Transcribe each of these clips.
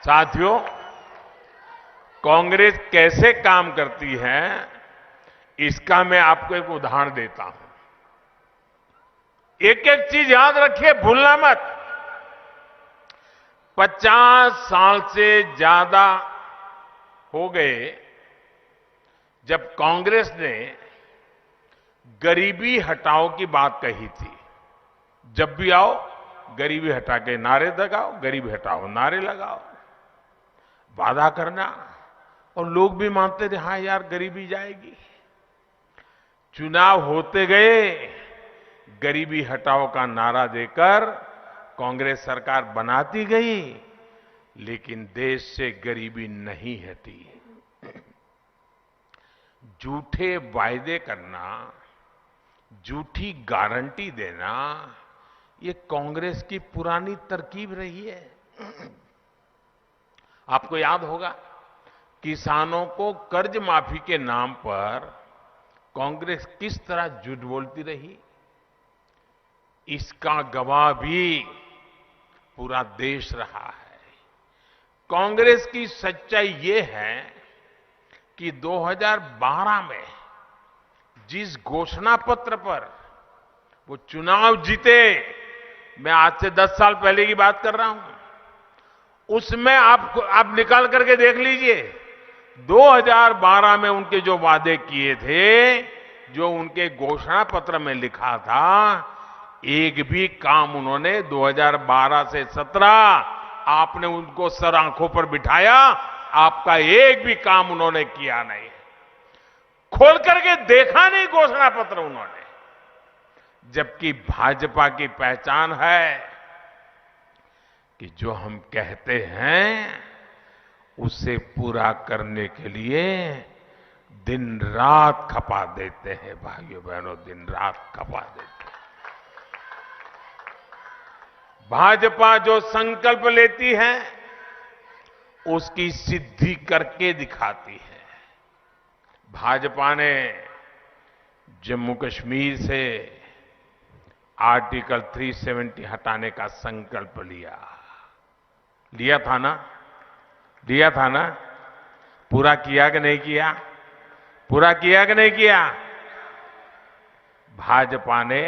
साथियों, कांग्रेस कैसे काम करती है इसका मैं आपको एक उदाहरण देता हूं। एक एक चीज याद रखिए, भूलना मत। 50 साल से ज्यादा हो गए जब कांग्रेस ने गरीबी हटाओ की बात कही थी। जब भी आओ गरीबी हटा के नारे लगाओ, गरीबी हटाओ नारे लगाओ, वादा करना, और लोग भी मानते थे हाँ यार गरीबी जाएगी। चुनाव होते गए, गरीबी हटाओ का नारा देकर कांग्रेस सरकार बनाती गई, लेकिन देश से गरीबी नहीं हटी। झूठे वायदे करना, झूठी गारंटी देना, ये कांग्रेस की पुरानी तरकीब रही है। आपको याद होगा, किसानों को कर्ज माफी के नाम पर कांग्रेस किस तरह झूठ बोलती रही। इसका गवाह भी पूरा देश रहा है। कांग्रेस की सच्चाई ये है कि 2012 में जिस घोषणा पत्र पर वो चुनाव जीते, मैं आज से 10 साल पहले की बात कर रहा हूं, उसमें आप निकाल करके देख लीजिए, 2012 में उनके जो वादे किए थे, जो उनके घोषणा पत्र में लिखा था, एक भी काम उन्होंने 2012 से 17 आपने उनको सर आंखों पर बिठाया, आपका एक भी काम उन्होंने किया नहीं। खोल करके देखा नहीं घोषणा पत्र उन्होंने। जबकि भाजपा की पहचान है कि जो हम कहते हैं उसे पूरा करने के लिए दिन रात खपा देते हैं। भाइयों बहनों, दिन रात खपा देते हैं। भाजपा जो संकल्प लेती है उसकी सिद्धि करके दिखाती है। भाजपा ने जम्मू कश्मीर से आर्टिकल 370 हटाने का संकल्प लिया था ना? पूरा किया कि नहीं किया? पूरा किया कि नहीं किया? भाजपा ने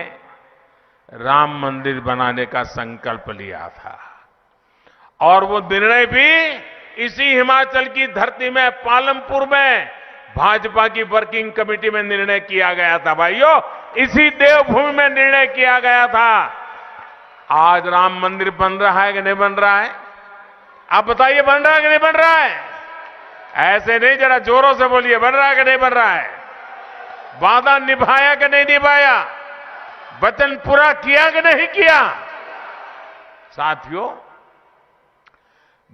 राम मंदिर बनाने का संकल्प लिया था, और वो निर्णय भी इसी हिमाचल की धरती में, पालमपुर में भाजपा की वर्किंग कमेटी में निर्णय किया गया था। भाइयों, इसी देवभूमि में निर्णय किया गया था। आज राम मंदिर बन रहा है कि नहीं बन रहा है? आप बताइए, बन रहा है कि नहीं बन रहा है? ऐसे नहीं, जरा जोरों से बोलिए, बन रहा है कि नहीं बन रहा है? वादा निभाया कि नहीं निभाया? वचन पूरा किया कि नहीं किया? साथियों,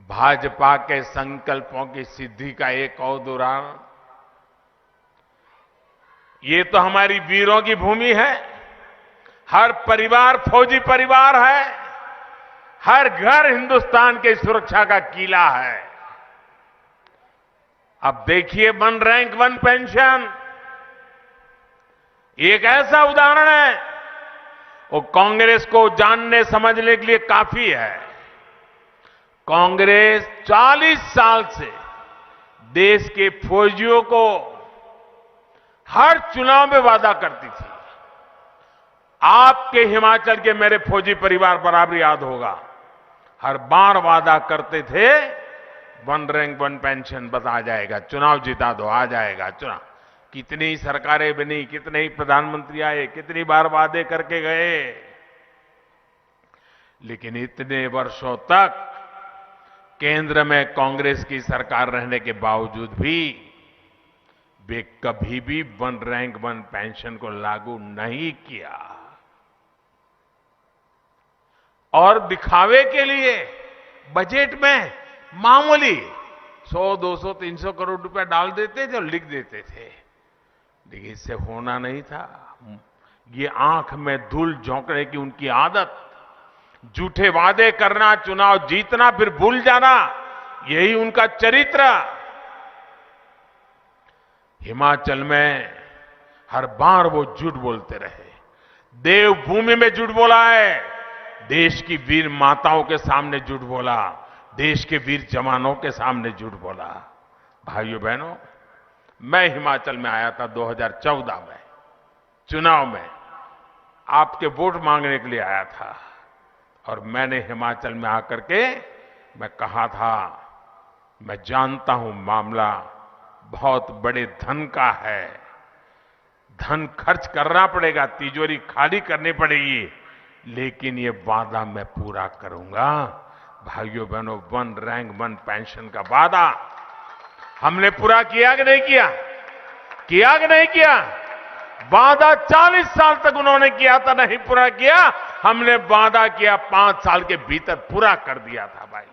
भाजपा के संकल्पों की सिद्धि का एक और उदाहरण, ये तो हमारी वीरों की भूमि है। हर परिवार फौजी परिवार है, हर घर हिंदुस्तान के सुरक्षा का किला है। अब देखिए, 1 रैंक 1 पेंशन एक ऐसा उदाहरण है, वो कांग्रेस को जानने समझने के लिए काफी है। कांग्रेस 40 साल से देश के फौजियों को हर चुनाव में वादा करती थी। आपके हिमाचल के मेरे फौजी परिवार बराबर याद होगा, हर बार वादा करते थे 1 रैंक 1 पेंशन बस आ जाएगा, चुनाव जिता दो, आ जाएगा चुनाव। कितनी सरकारें बनी, कितने ही प्रधानमंत्री आए, कितनी बार वादे करके गए, लेकिन इतने वर्षों तक केंद्र में कांग्रेस की सरकार रहने के बावजूद भी वे कभी भी 1 रैंक 1 पेंशन को लागू नहीं किया। और दिखावे के लिए बजट में मामूली 100, 200, 300 करोड़ रुपया डाल देते थे और लिख देते थे, लेकिन इससे होना नहीं था। ये आंख में धूल झोंकने की उनकी आदत, झूठे वादे करना, चुनाव जीतना फिर भूल जाना, यही उनका चरित्र। हिमाचल में हर बार वो झूठ बोलते रहे। देवभूमि में झूठ बोला है, देश की वीर माताओं के सामने झूठ बोला, देश के वीर जवानों के सामने झूठ बोला। भाइयों बहनों, मैं हिमाचल में आया था 2014 में, चुनाव में आपके वोट मांगने के लिए आया था। और मैंने हिमाचल में आकर के मैं कहा था, मैं जानता हूं मामला बहुत बड़े धन का है, धन खर्च करना पड़ेगा, तिजोरी खाली करनी पड़ेगी, लेकिन ये वादा मैं पूरा करूंगा। भाइयों बहनों, 1 रैंक 1 पेंशन का वादा हमने पूरा किया कि नहीं किया? किया कि नहीं किया? वादा 40 साल तक उन्होंने किया था, नहीं पूरा किया। हमने वादा किया, 5 साल के भीतर पूरा कर दिया था। भाइयों,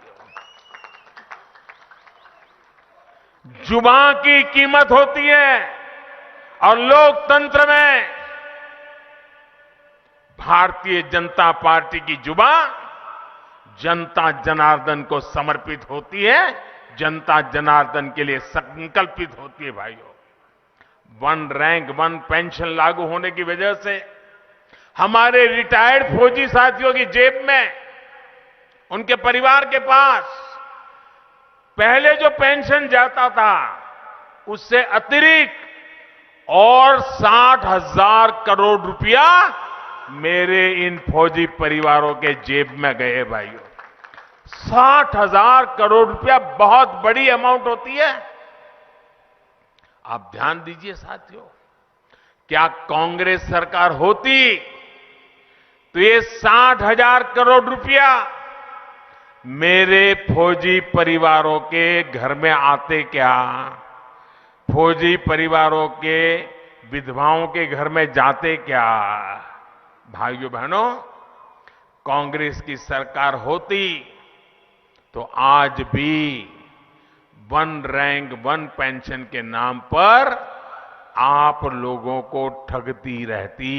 जुबान की कीमत होती है और लोकतंत्र में भारतीय जनता पार्टी की जुबान जनता जनार्दन को समर्पित होती है, जनता जनार्दन के लिए संकल्पित होती है। भाइयों, 1 रैंक 1 पेंशन लागू होने की वजह से हमारे रिटायर्ड फौजी साथियों की जेब में, उनके परिवार के पास पहले जो पेंशन जाता था उससे अतिरिक्त और 60,000 करोड़ रुपया मेरे इन फौजी परिवारों के जेब में गए। भाइयों, 60,000 करोड़ रुपया बहुत बड़ी अमाउंट होती है। आप ध्यान दीजिए साथियों, क्या कांग्रेस सरकार होती तो ये 60,000 करोड़ रुपया मेरे फौजी परिवारों के घर में आते क्या? फौजी परिवारों के विधवाओं के घर में जाते क्या? भाइयों बहनों, कांग्रेस की सरकार होती तो आज भी 1 रैंक 1 पेंशन के नाम पर आप लोगों को ठगती रहती।